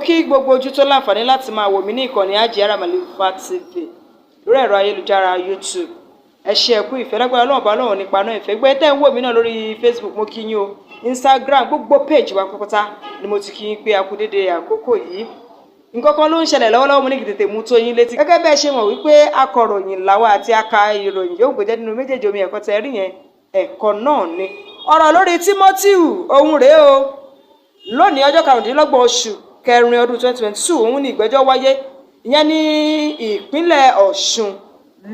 kí gbogbo ojú tó láǹfààní láti máa wò mí ní ìkànnì Adjourned TV lórí ẹ̀rọ ayélujára YouTube. Ẹ ṣé ẹ kú ìfẹ́ lágbára Ọlọ́run bá Ọlọ́run nípa náà ìfẹ́ gbé tẹ́ ń wò mí náà lórí Facebook mo kí yín o, Instagram gbogbo page wa pátápátá ni mo ti kí yín pé a kú dédé àkókò yìí. Nǹkan kan ló ń ṣẹlẹ̀ lọ́wọ́lọ́wọ́ mo ní kí tètè mú tó yín létí. Gẹ́gẹ́ bẹ́ẹ̀ ṣe mọ̀ wípé akọ̀ròyìn làwa àti aka ìròyìn yóò gbèjẹ́ nínú méjèèjì omi ẹ̀kọ́ tẹ́ rí yẹn ẹ̀kọ́ náà ni. Ọ̀rọ̀ lórí Timothy ohun rèé o. Lónìí ọjọ́ 25 oṣù kẹrin ọdún 2022 òun ni ìgbẹ́jọ́ wáyé ìyẹn ní ìpínlẹ̀ Ọ̀ṣun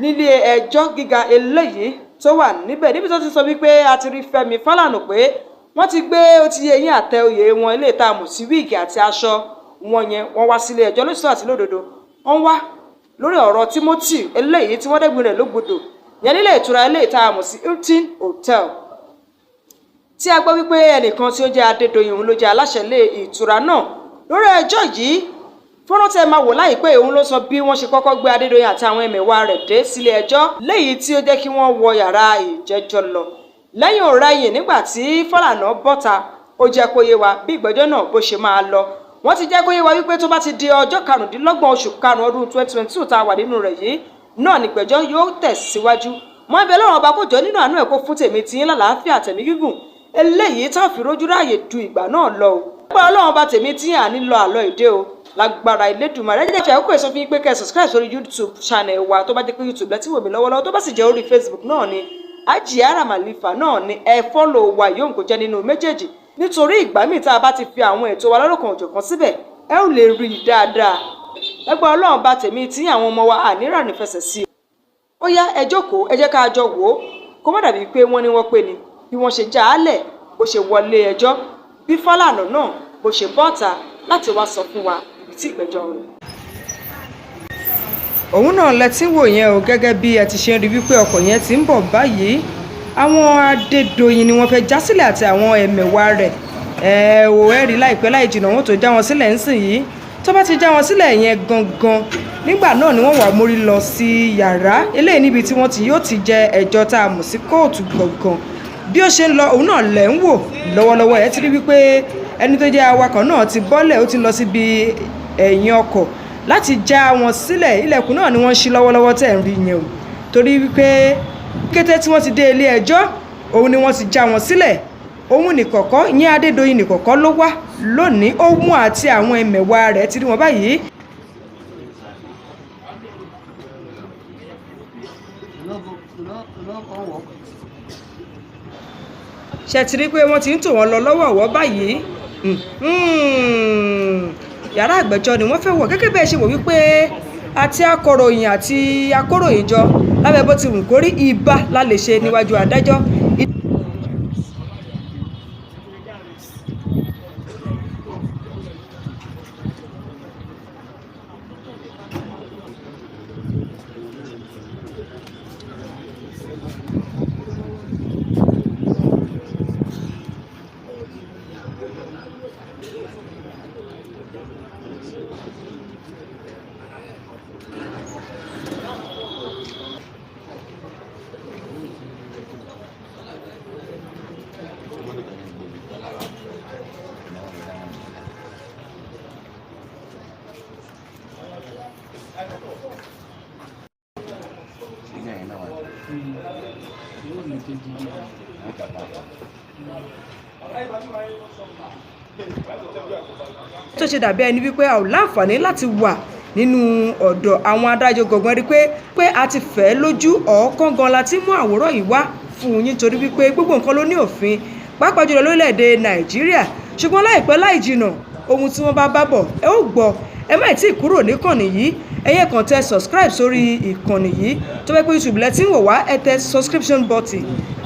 nílé ẹjọ́ gíga eléyìí tó wà níbi tó ti sọ wípé a ti rí Fẹ́mi Fálànà pé wọ́n ti gbé ó ti yẹ yín àtẹ oyè wọn ilé ìta mọ̀ sí wíìgì àti aṣọ wọn yẹn wọ́n wá sílé ẹjọ́ lóṣìṣẹ́ àti lódodo wọ́n wá lórí ọ̀rọ̀ Timothy eléyìí tí wọ́n dẹ́gbin rẹ̀ lógbodò yẹn nílé ìtura ilé ìta mọ̀ sí Hilton Hotel tí a gbọ́ wípé ẹnìkan tí ó jẹ́ Adédoyin òun ló jẹ́ aláṣẹ ilé ìtura náà lórí ẹjọ́ yìí fọ́nrán tẹ́ máa wò láìpẹ́ òun ló sọ bí wọ́n ṣe kọ́kọ́ gbé Adédoyin àti àwọn ẹ̀mẹ̀wà rẹ̀ dé sílé ẹjọ́ léyìí tí ó jẹ́ kí wọ́n wọ yàrá ìjẹ́jọ́ lọ lẹ́yìn ọ̀rẹ́yìn nígbà tí Fálànà bọ́ta ó jẹ́ kó yé wa bí ìgbẹ́jọ́ náà bó ṣe máa lọ wọ́n ti jẹ́ kó yé wa wípé tó bá ti di ọjọ́ 25 oṣù karùn-ún ọdún 2022 tá a wà nínú rẹ̀ yìí náà nígbẹ́jọ́ yóò tẹ̀síwájú mọ́ ibẹ̀ lọ́rùn ọba kò jọ nínú àánú ẹ̀ kó fún tèmi tiyín lálàáfíà tẹ̀mí gígùn eléyìí tá a fi rójú ráàyè du ìgbà náà lọ o lágbára Ọlọ́run ọba tèmi tiyín àní lọ àlọ́ ìdè o lágbára Elédùmarè ẹ jẹ́ àkókò èso fi yín pé kẹ́ subscribe sórí YouTube channel wa tó bá jẹ́ pé YouTube lẹ́tí wò mí lọ́wọ́lọ́wọ́ tó bá sì jẹ́ orí Facebook náà ni Adjourned náà ni ẹ follow wa yóò kó jẹ́ nínú méjèèjì nítorí ìgbà míì tá a bá ti fi àwọn ètò wa lọ́lọ́kan òjọ̀kan síbẹ̀ ẹ ò lè rí i dáadáa lágbára Ọlọ́run ọba tèmi tí àwọn ọmọ wa ànírà nífẹsẹ̀ sí i ó yá ẹ jókòó ẹ jẹ́ ká jọ wò ó kó má dàbí pé wọ́n ní wọ́n pè ní bí wọ́n ṣe já a lẹ̀ bó ṣe wọlé ẹjọ́ bí Fálànà náà bó ṣe bọ́ta láti wá sọ fún wa ibi tí ìgbẹ́jọ́ rẹ̀. òun náà lẹ́tí wò yẹn o gẹ́gẹ́ bí ẹ ti ṣe ń rí wípé ọkọ̀ yẹn ti ń bọ̀ báyìí àwọn Adédoyin ni wọ́n fẹ́ já sílẹ̀ àti àwọn ẹ̀mẹ̀wà rẹ̀ ẹ̀rí láìpẹ́ láì jìnnà wọn tó já wọn sílẹ̀ ńsìnyí tó bá ti já wọn sílẹ̀ yẹn gangan nígbà náà ni wọ́n wà mórí lọ sí yàrá eléyìí níbi tí wọ́n ti yóò ti jẹ ẹjọ́ tá a mọ̀ sí kóòtù gbọ̀ngàn bí ó ṣe ń lọ òun náà lẹ̀ ń wò lọ́wọ́lọ́wọ́ ẹ ti rí wípé ẹni tó jẹ́ awakọ̀ náà ti bọ́lẹ̀ ó ti lọ síbi ẹ̀yìn ọkọ̀ láti já wọn sílẹ̀ ilẹ̀kùn náà ni wọ́n ṣí lọ́wọ́lọ́wọ́ tẹ̀ ń rí yẹn o torí wípé kété tí wọ́n ti dé ilé ẹjọ́ òun ni wọ́n ti já wọn sílẹ̀ òun nìkọ̀kọ́ ìyẹn Adédoyin nìkọ̀kọ́ ló wá lónìí òun àti àwọn ẹ̀mẹ̀wà rẹ̀ ti rí wọn báyìí. ṣe ti rí pé wọ́n ti ń tò wọ́n lọ lọ́wọ́ọ̀wọ́ báyìí yàrá àgbẹ́jọ́ ni wọ́n fẹ́ wọ̀ gẹ́gẹ́ bẹ́ẹ̀ ṣe wò wípé àti akọ̀ròyìn àti akóròyìn jọ lábẹ́ bó ti wù kórí ibà la lè ṣe níwájú adájọ́. tó ṣe dàbí ẹni wípé a ò láǹfààní láti wà nínú ọ̀dọ̀ àwọn adájọ́ gbọ̀ngàn rí pé a ti fẹ́ lójú ọ̀ọ́kán gan la ti mú àwòrán yìí wá fún yín torí wípé gbogbo nǹkan ló ní òfin pàápàá jùlọ lórílẹ̀‐èdè Nàìjíríà ṣùgbọ́n láìpẹ́ láì jìnnà ohun tí wọ́n bá bọ̀ ẹ ó gbọ́ ẹ má tí ì kúrò níkànnì yìí ẹ̀yẹ́ kan tẹ subscribe sórí ìkànnì yìí tó fẹ́ pé YouTube lẹ ti ń wò wá ẹ tẹ subscription button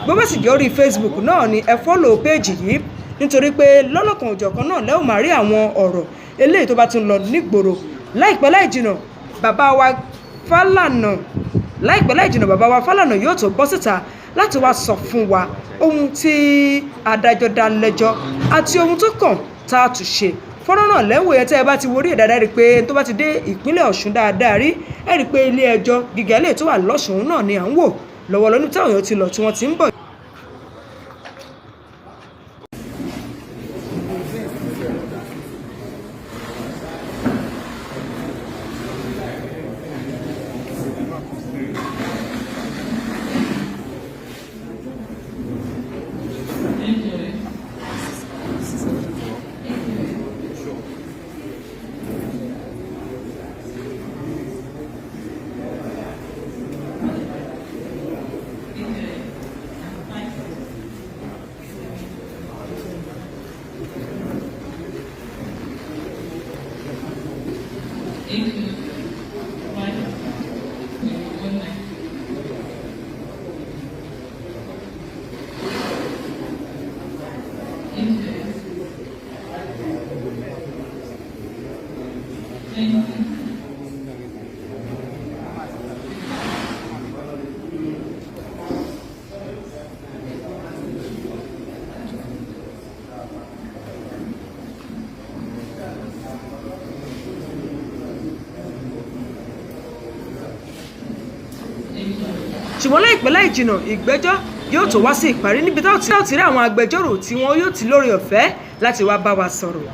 bó bá sì jẹ́ orí Facebook náà ni ẹ follow page yìí nítorí pé lọ́lọ́kan òjọ̀kan náà lẹ́ ò máa rí àwọn ọ̀rọ̀ eléyìí tó bá tún lọ nígboro láìpẹ́ láì jìnnà bàbá wa Fálànà yóò tó bọ́ síta láti wá sọ fún wa ohun tí adájọ́ dá lẹ́jọ́ àti ohun tó kàn tá a tún ṣe fọ́nrán náà lẹ́wọ̀ yẹn tẹ́ ẹ bá ti worí ẹ̀ dáadáa rí i pé tó bá ti dé ìpínlẹ̀ Ọ̀ṣun dáadáa rí ẹ rí i pé ilé ẹjọ́ gíga ilé tó wà lọ́ṣùn náà ni à ń wò lọ́wọ́ lọ́nú táwọn èèyàn ti lọ tí wọ́n ti ń bọ̀. ṣùgbọ́n láìpẹ́ láì jìnnà ìgbẹ́jọ́ yóò tó wá sí ìparí níbi táwọn ti rí àwọn agbẹjọ́rò tí wọn yóò ti lórí ọ̀fẹ́ láti wá bá wa sọ̀rọ̀.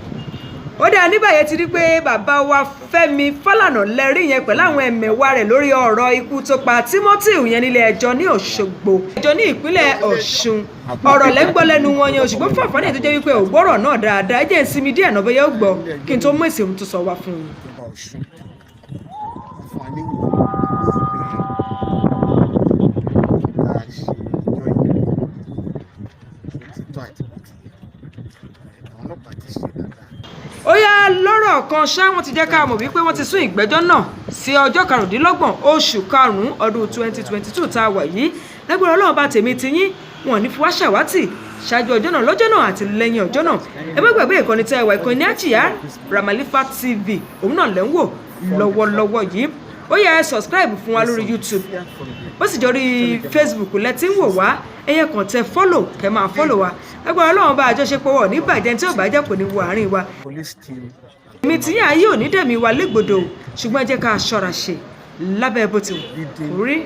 ó dáa níbàyẹn ti rí pé bàbá wa Fẹ́mi Fálànà lẹ́rí yẹn pẹ̀lú àwọn ẹ̀mẹ̀wà rẹ̀ lórí ọ̀rọ̀ ikú tó pa Timothy yẹn nílé ẹjọ́ ní Òṣogbo ẹjọ́ ní ìpínlẹ̀ Ọ̀ṣun. ọ̀rọ̀ lẹ́gbọ́ lẹ́nu wọn yẹn ṣùgbọ́n fún àǹfààní tó jẹ́ wípé ò gbọ́rọ̀ náà dáadáa ẹ jẹ́ ń sinmi díẹ̀ náà bóyá ó gbọ́ kí n tó mú èsì ohun tó sọ wá fún un. ó yá lọ́rọ̀ kan ṣá wọ́n ti jẹ́ ká mọ̀ wípé wọ́n ti sún ìgbẹ́jọ́ náà sí ọjọ́ 25 oṣù karùn-ún ọdún 2022 tá a wà yìí lágbára Ọlọ́run bá tèmi ti yín wọn ní fi wá ṣàwátì ṣáájú ọjọ́ náà lọ́jọ́ náà àti lẹ́yìn ọjọ́ náà. ẹ má gbàgbé ìkànnì tẹ́ ẹ wà ìkànnì Adjourned TV òun náà lẹ́ ń wò lọ́wọ́lọ́wọ́ yìí. ó yá ẹ subscribe fún wa lórí YouTube bó sì jọ rí Facebook lẹ ti ń wò wá ẹyẹ kàn tẹ follow kẹ máa follow wa lágbára Ọlọ́run bá àjọṣepọ̀ wọ̀ ní bàjẹ́ tí ò bá jẹ́ kò ní wo àárín wa. èmi tí yín ayé ò ní dẹ̀mí wa légbodò ṣùgbọ́n ẹ jẹ́ ká ṣọ́ra ṣe lábẹ́ bó ti wù kó rí.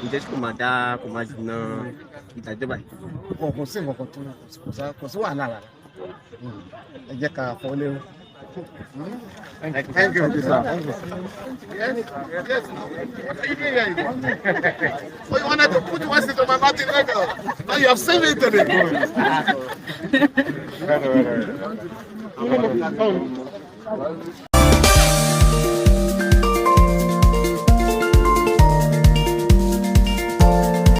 ǹjẹ́ kò máa dá kò máa jìnnà ìdájọ́ báyìí. kò sí nǹkan tó kò sí wàhálà rárá ẹ jẹ́ ká fọ́ lérò. Thank you, sir. Yes. What are you doing here? Oh, you wanted to put one seat on my mountain later. Now you have saved it today. Right.